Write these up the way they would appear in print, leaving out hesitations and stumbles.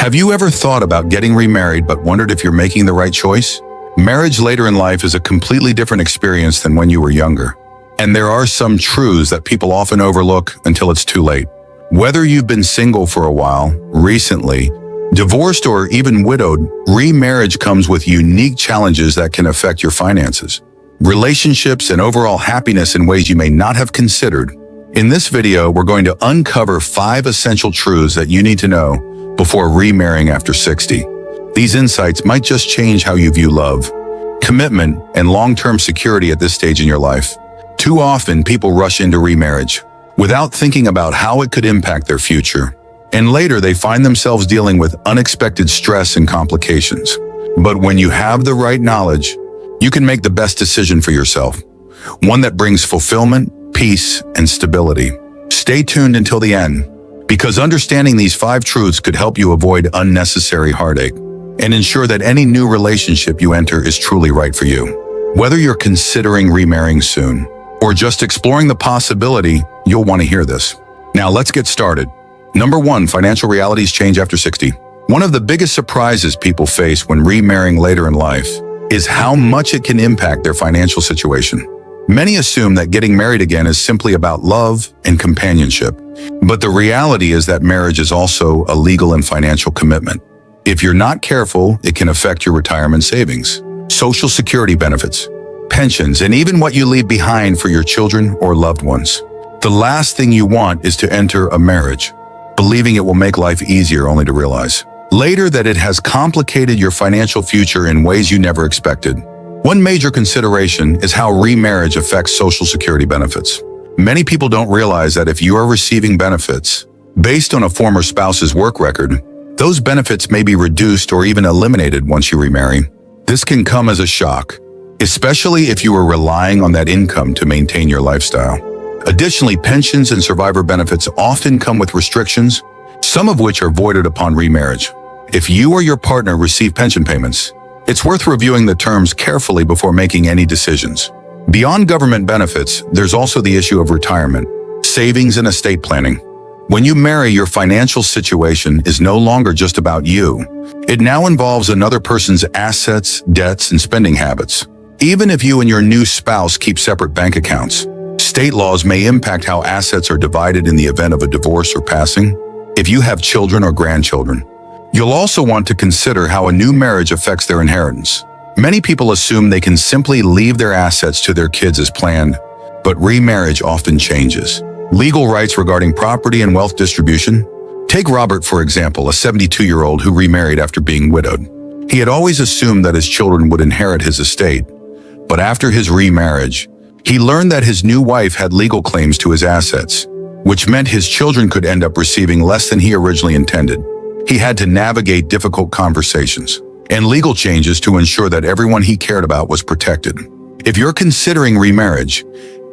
Have you ever thought about getting remarried but wondered if you're making the right choice? Marriage later in life is a completely different experience than when you were younger. And there are some truths that people often overlook until it's too late. Whether you've been single for a while, recently, divorced, or even widowed, remarriage comes with unique challenges that can affect your finances, relationships, and overall happiness in ways you may not have considered. In this video, we're going to uncover 5 essential truths that you need to know before remarrying after 60. These insights might just change how you view love, commitment, and long-term security at this stage in your life. Too often, people rush into remarriage without thinking about how it could impact their future. And later, they find themselves dealing with unexpected stress and complications. But when you have the right knowledge, you can make the best decision for yourself, one that brings fulfillment, peace, and stability. Stay tuned until the end, because understanding these 5 truths could help you avoid unnecessary heartache and ensure that any new relationship you enter is truly right for you. Whether you're considering remarrying soon or just exploring the possibility, you'll want to hear this. Now let's get started. Number 1, financial realities change after 60. One of the biggest surprises people face when remarrying later in life is how much it can impact their financial situation. Many assume that getting married again is simply about love and companionship, but the reality is that marriage is also a legal and financial commitment. If you're not careful, it can affect your retirement savings, social security benefits, pensions, and even what you leave behind for your children or loved ones. The last thing you want is to enter a marriage believing it will make life easier, only to realize later that it has complicated your financial future in ways you never expected. One major consideration is how remarriage affects Social Security benefits. Many people don't realize that if you are receiving benefits based on a former spouse's work record, those benefits may be reduced or even eliminated once you remarry. This can come as a shock, especially if you are relying on that income to maintain your lifestyle. Additionally, pensions and survivor benefits often come with restrictions, some of which are voided upon remarriage. If you or your partner receive pension payments, it's worth reviewing the terms carefully before making any decisions. Beyond government benefits, there's also the issue of retirement, savings, and estate planning. When you marry, your financial situation is no longer just about you. It now involves another person's assets, debts, and spending habits. Even if you and your new spouse keep separate bank accounts, state laws may impact how assets are divided in the event of a divorce or passing. If you have children or grandchildren, you'll also want to consider how a new marriage affects their inheritance. Many people assume they can simply leave their assets to their kids as planned, but remarriage often changes legal rights regarding property and wealth distribution. Take Robert, for example, a 72-year-old who remarried after being widowed. He had always assumed that his children would inherit his estate, but after his remarriage, he learned that his new wife had legal claims to his assets, which meant his children could end up receiving less than he originally intended. He had to navigate difficult conversations and legal changes to ensure that everyone he cared about was protected. If you're considering remarriage,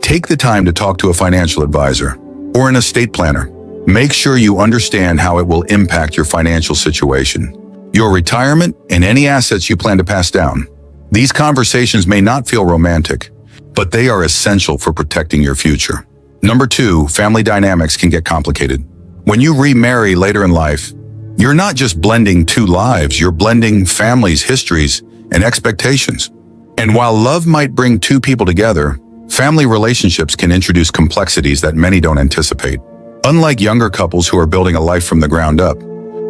take the time to talk to a financial advisor or an estate planner. Make sure you understand how it will impact your financial situation, your retirement, and any assets you plan to pass down. These conversations may not feel romantic, but they are essential for protecting your future. Number 2, family dynamics can get complicated. When you remarry later in life, you're not just blending 2 lives, you're blending families, histories, and expectations. And while love might bring 2 people together, family relationships can introduce complexities that many don't anticipate. Unlike younger couples who are building a life from the ground up,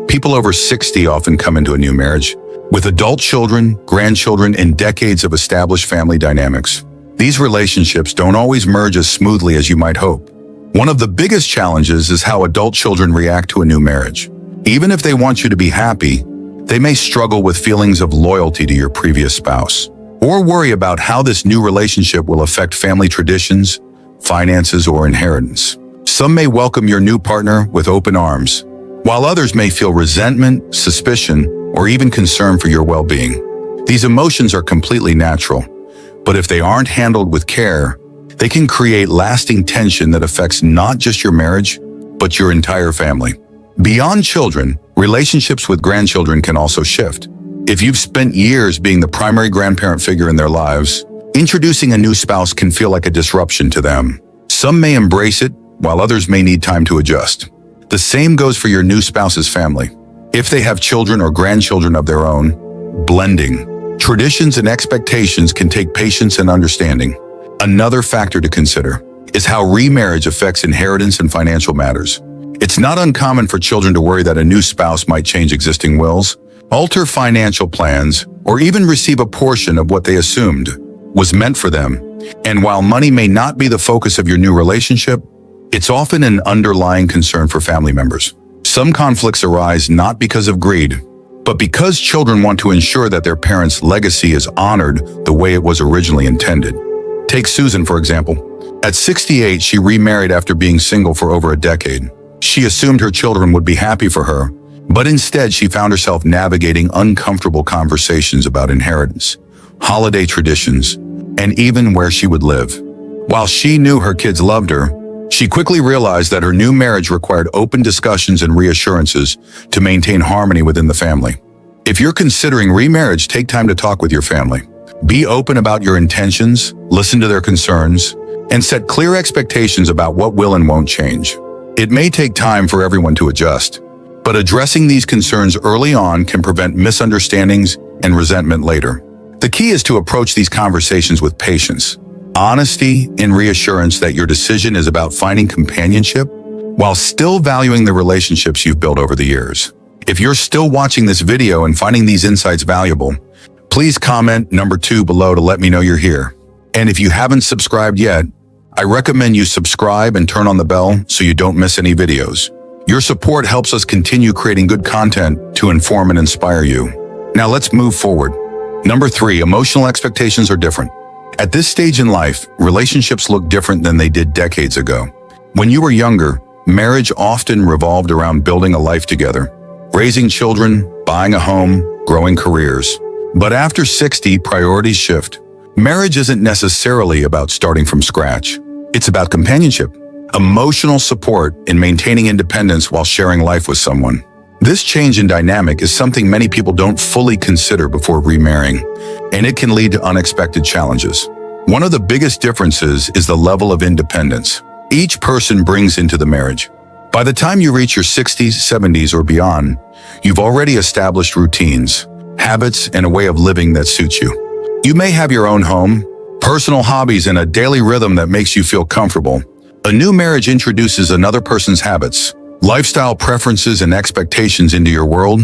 people over 60 often come into a new marriage with adult children, grandchildren, and decades of established family dynamics. These relationships don't always merge as smoothly as you might hope. One of the biggest challenges is how adult children react to a new marriage. Even if they want you to be happy, they may struggle with feelings of loyalty to your previous spouse, or worry about how this new relationship will affect family traditions, finances, or inheritance. Some may welcome your new partner with open arms, while others may feel resentment, suspicion, or even concern for your well-being. These emotions are completely natural, but if they aren't handled with care, they can create lasting tension that affects not just your marriage, but your entire family. Beyond children, relationships with grandchildren can also shift. If you've spent years being the primary grandparent figure in their lives, introducing a new spouse can feel like a disruption to them. Some may embrace it, while others may need time to adjust. The same goes for your new spouse's family. If they have children or grandchildren of their own, blending. Traditions and expectations can take patience and understanding. Another factor to consider is how remarriage affects inheritance and financial matters. It's not uncommon for children to worry that a new spouse might change existing wills, alter financial plans, or even receive a portion of what they assumed was meant for them. And while money may not be the focus of your new relationship, it's often an underlying concern for family members. Some conflicts arise not because of greed, but because children want to ensure that their parents' legacy is honored the way it was originally intended. Take Susan, for example. At 68, she remarried after being single for over a decade. She assumed her children would be happy for her, but instead she found herself navigating uncomfortable conversations about inheritance, holiday traditions, and even where she would live. While she knew her kids loved her, she quickly realized that her new marriage required open discussions and reassurances to maintain harmony within the family. If you're considering remarriage, take time to talk with your family. Be open about your intentions, listen to their concerns, and set clear expectations about what will and won't change. It may take time for everyone to adjust, but addressing these concerns early on can prevent misunderstandings and resentment later. The key is to approach these conversations with patience, honesty, and reassurance that your decision is about finding companionship while still valuing the relationships you've built over the years. If you're still watching this video and finding these insights valuable, please comment number 2 below to let me know you're here. And if you haven't subscribed yet, I recommend you subscribe and turn on the bell so you don't miss any videos. Your support helps us continue creating good content to inform and inspire you. Now let's move forward. Number 3, emotional expectations are different. At this stage in life, relationships look different than they did decades ago. When you were younger, marriage often revolved around building a life together, raising children, buying a home, growing careers. But after 60, priorities shift. Marriage isn't necessarily about starting from scratch. It's about companionship, emotional support, and maintaining independence while sharing life with someone. This change in dynamic is something many people don't fully consider before remarrying, and it can lead to unexpected challenges. One of the biggest differences is the level of independence each person brings into the marriage. By the time you reach your 60s, 70s, or beyond, you've already established routines, habits, and a way of living that suits you. You may have your own home, personal hobbies, and a daily rhythm that makes you feel comfortable. A new marriage introduces another person's habits, lifestyle preferences, and expectations into your world,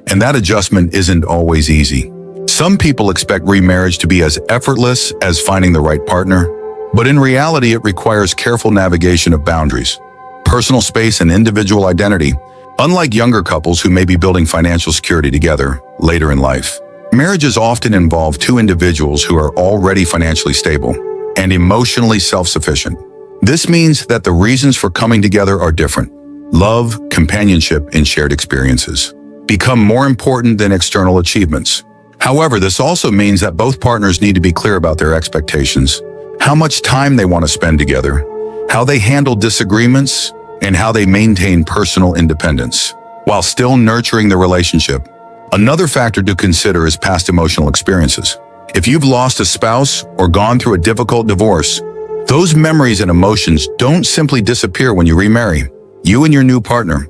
and that adjustment isn't always easy. Some people expect remarriage to be as effortless as finding the right partner, but in reality, it requires careful navigation of boundaries, personal space, and individual identity. Unlike younger couples who may be building financial security together later in life, marriages often involve two individuals who are already financially stable and emotionally self-sufficient. This means that the reasons for coming together are different. Love, companionship, and shared experiences become more important than external achievements. However, this also means that both partners need to be clear about their expectations, how much time they want to spend together, how they handle disagreements, and how they maintain personal independence while still nurturing the relationship. Another factor to consider is past emotional experiences. If you've lost a spouse or gone through a difficult divorce, those memories and emotions don't simply disappear when you remarry. You and your new partner,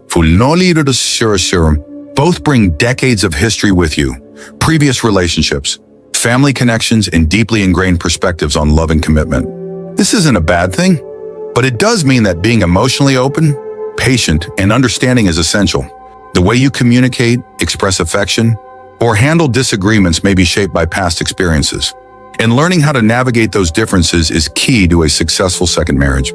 both bring decades of history with you, previous relationships, family connections, and deeply ingrained perspectives on love and commitment. This isn't a bad thing, but it does mean that being emotionally open, patient, and understanding is essential. The way you communicate, express affection, or handle disagreements may be shaped by past experiences. And learning how to navigate those differences is key to a successful second marriage.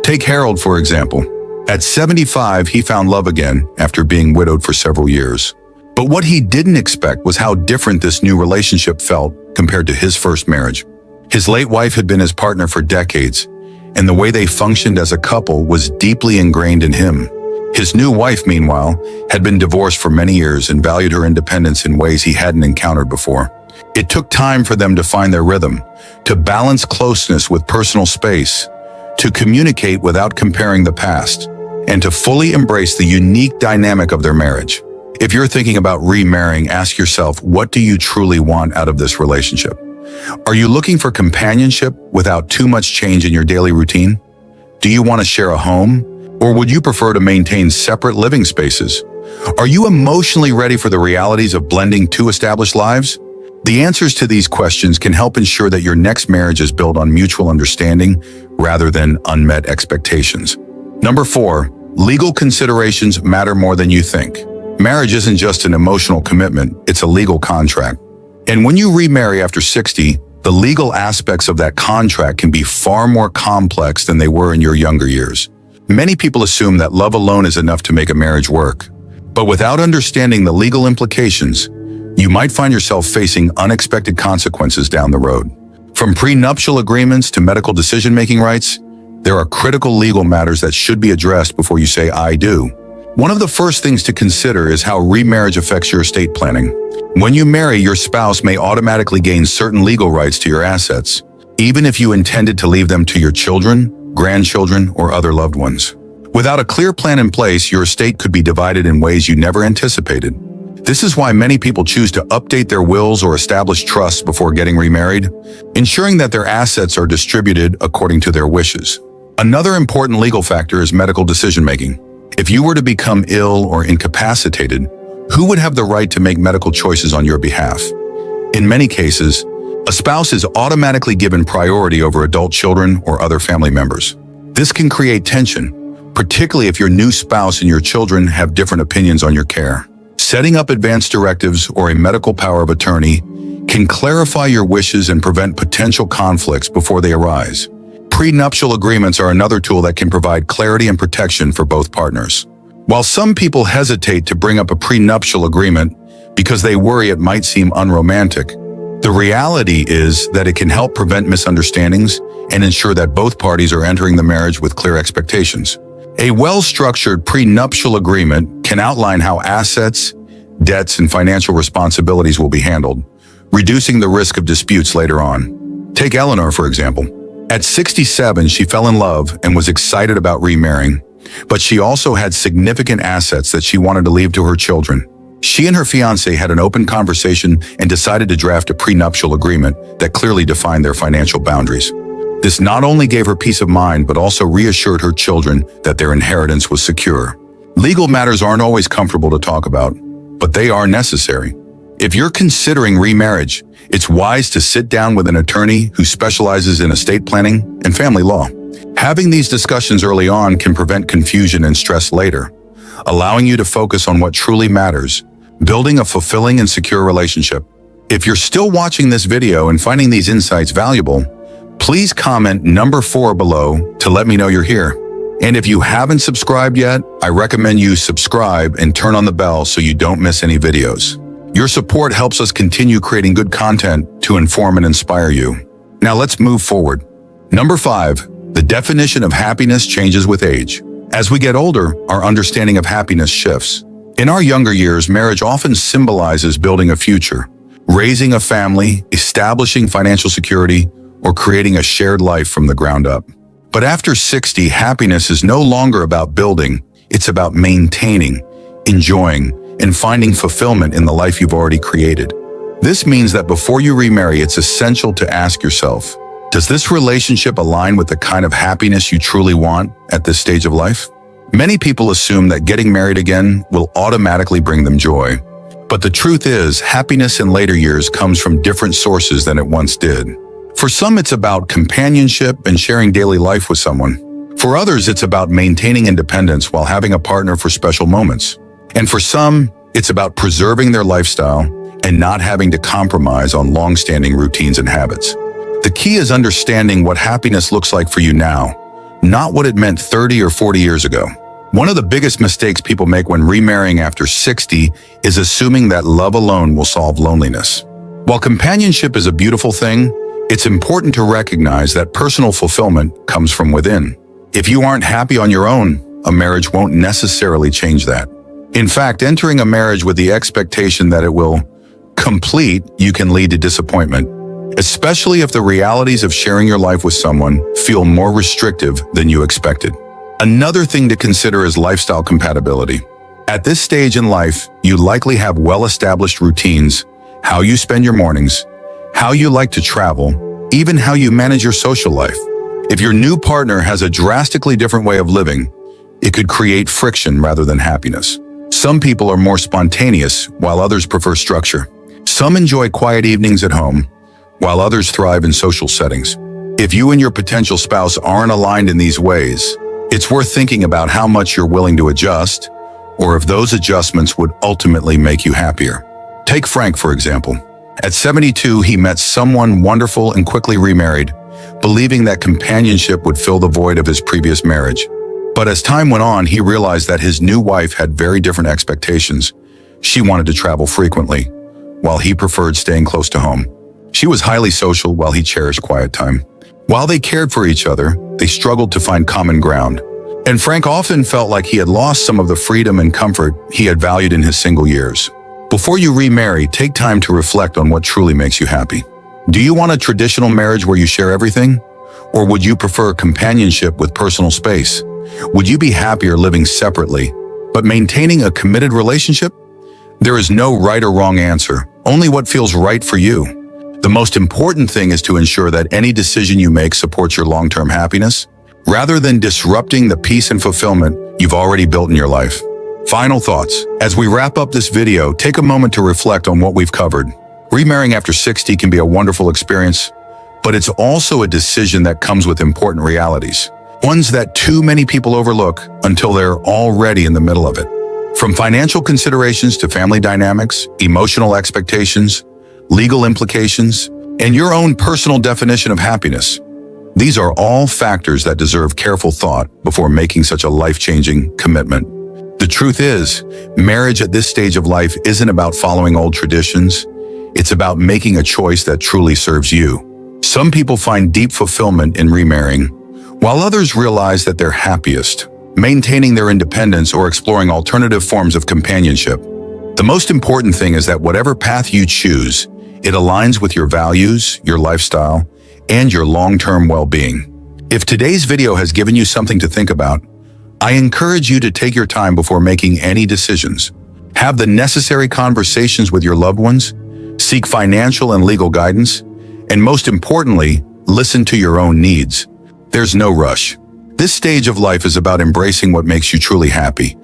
Take Harold, for example. At 75, he found love again after being widowed for several years. But what he didn't expect was how different this new relationship felt compared to his first marriage. His late wife had been his partner for decades, and the way they functioned as a couple was deeply ingrained in him. His new wife, meanwhile, had been divorced for many years and valued her independence in ways he hadn't encountered before. It took time for them to find their rhythm, to balance closeness with personal space, to communicate without comparing the past, and to fully embrace the unique dynamic of their marriage. If you're thinking about remarrying, ask yourself, what do you truly want out of this relationship? Are you looking for companionship without too much change in your daily routine? Do you want to share a home, Or would you prefer to maintain separate living spaces? Are you emotionally ready for the realities of blending two established lives? The answers to these questions can help ensure that your next marriage is built on mutual understanding rather than unmet expectations. Number 4, legal considerations matter more than you think. Marriage isn't just an emotional commitment, it's a legal contract. And when you remarry after 60, the legal aspects of that contract can be far more complex than they were in your younger years. Many people assume that love alone is enough to make a marriage work. But without understanding the legal implications, you might find yourself facing unexpected consequences down the road. From prenuptial agreements to medical decision-making rights, there are critical legal matters that should be addressed before you say "I do." One of the first things to consider is how remarriage affects your estate planning. When you marry, your spouse may automatically gain certain legal rights to your assets, even if you intended to leave them to your children, grandchildren, or other loved ones. Without a clear plan in place, your estate could be divided in ways you never anticipated. This is why many people choose to update their wills or establish trusts before getting remarried, ensuring that their assets are distributed according to their wishes. Another important legal factor is medical decision-making. If you were to become ill or incapacitated, who would have the right to make medical choices on your behalf? In many cases, a spouse is automatically given priority over adult children or other family members. This can create tension, particularly if your new spouse and your children have different opinions on your care. Setting up advance directives or a medical power of attorney can clarify your wishes and prevent potential conflicts before they arise. Prenuptial agreements are another tool that can provide clarity and protection for both partners. While some people hesitate to bring up a prenuptial agreement because they worry it might seem unromantic, the reality is that it can help prevent misunderstandings and ensure that both parties are entering the marriage with clear expectations. A well-structured prenuptial agreement can outline how assets, debts, and financial responsibilities will be handled, reducing the risk of disputes later on. Take Eleanor, for example. At 67, she fell in love and was excited about remarrying, but she also had significant assets that she wanted to leave to her children. She and her fiancé had an open conversation and decided to draft a prenuptial agreement that clearly defined their financial boundaries. This not only gave her peace of mind, but also reassured her children that their inheritance was secure. Legal matters aren't always comfortable to talk about, but they are necessary. If you're considering remarriage, it's wise to sit down with an attorney who specializes in estate planning and family law. Having these discussions early on can prevent confusion and stress later, allowing you to focus on what truly matters, building a fulfilling and secure relationship. If you're still watching this video and finding these insights valuable, please comment number 4 below to let me know you're here. And if you haven't subscribed yet, I recommend you subscribe and turn on the bell so you don't miss any videos. Your support helps us continue creating good content to inform and inspire you. Now let's move forward. Number 5, the definition of happiness changes with age. As we get older, our understanding of happiness shifts. In our younger years, marriage often symbolizes building a future, raising a family, establishing financial security, or creating a shared life from the ground up. But after 60, happiness is no longer about building, it's about maintaining, enjoying, and finding fulfillment in the life you've already created. This means that before you remarry, it's essential to ask yourself, does this relationship align with the kind of happiness you truly want at this stage of life? Many people assume that getting married again will automatically bring them joy. But the truth is, happiness in later years comes from different sources than it once did. For some, it's about companionship and sharing daily life with someone. For others, it's about maintaining independence while having a partner for special moments. And for some, it's about preserving their lifestyle and not having to compromise on long-standing routines and habits. The key is understanding what happiness looks like for you now, not what it meant 30 or 40 years ago. One of the biggest mistakes people make when remarrying after 60 is assuming that love alone will solve loneliness. While companionship is a beautiful thing, it's important to recognize that personal fulfillment comes from within. If you aren't happy on your own, a marriage won't necessarily change that. In fact, entering a marriage with the expectation that it will complete you can lead to disappointment, especially if the realities of sharing your life with someone feel more restrictive than you expected. Another thing to consider is lifestyle compatibility. At this stage in life, you likely have well-established routines, how you spend your mornings, how you like to travel, even how you manage your social life. If your new partner has a drastically different way of living, It could create friction rather than happiness. Some people are more spontaneous, while others prefer structure. Some enjoy quiet evenings at home, while others thrive in social settings. If you and your potential spouse aren't aligned in these ways, it's worth thinking about how much you're willing to adjust, or if those adjustments would ultimately make you happier. Take Frank, for example. At 72, he met someone wonderful and quickly remarried, believing that companionship would fill the void of his previous marriage. But as time went on, he realized that his new wife had very different expectations. She wanted to travel frequently, while he preferred staying close to home. She was highly social, while he cherished quiet time. While they cared for each other, they struggled to find common ground. And Frank often felt like he had lost some of the freedom and comfort he had valued in his single years. Before you remarry, take time to reflect on what truly makes you happy. Do you want a traditional marriage where you share everything? Or would you prefer companionship with personal space? Would you be happier living separately, but maintaining a committed relationship? There is no right or wrong answer, only what feels right for you. The most important thing is to ensure that any decision you make supports your long-term happiness, rather than disrupting the peace and fulfillment you've already built in your life. Final thoughts. As we wrap up this video, take a moment to reflect on what we've covered. Remarrying after 60 can be a wonderful experience, but it's also a decision that comes with important realities. Ones that too many people overlook until they're already in the middle of it. From financial considerations to family dynamics, emotional expectations, legal implications, and your own personal definition of happiness. These are all factors that deserve careful thought before making such a life-changing commitment. The truth is, marriage at this stage of life isn't about following old traditions. It's about making a choice that truly serves you. Some people find deep fulfillment in remarrying, while others realize that they're happiest maintaining their independence or exploring alternative forms of companionship. The most important thing is that whatever path you choose, it aligns with your values, your lifestyle, and your long-term well-being. If today's video has given you something to think about, I encourage you to take your time before making any decisions. Have the necessary conversations with your loved ones, seek financial and legal guidance, and most importantly, listen to your own needs. There's no rush. This stage of life is about embracing what makes you truly happy,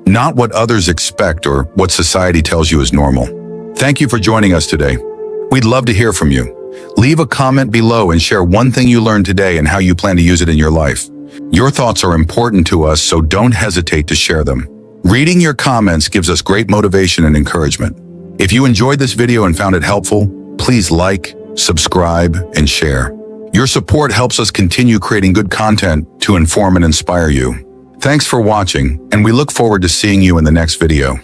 not what others expect or what society tells you is normal. Thank you for joining us today. We'd love to hear from you. Leave a comment below and share one thing you learned today and how you plan to use it in your life. Your thoughts are important to us, so don't hesitate to share them. Reading your comments gives us great motivation and encouragement. If you enjoyed this video and found it helpful, please like, subscribe, and share. Your support helps us continue creating good content to inform and inspire you. Thanks for watching, and we look forward to seeing you in the next video.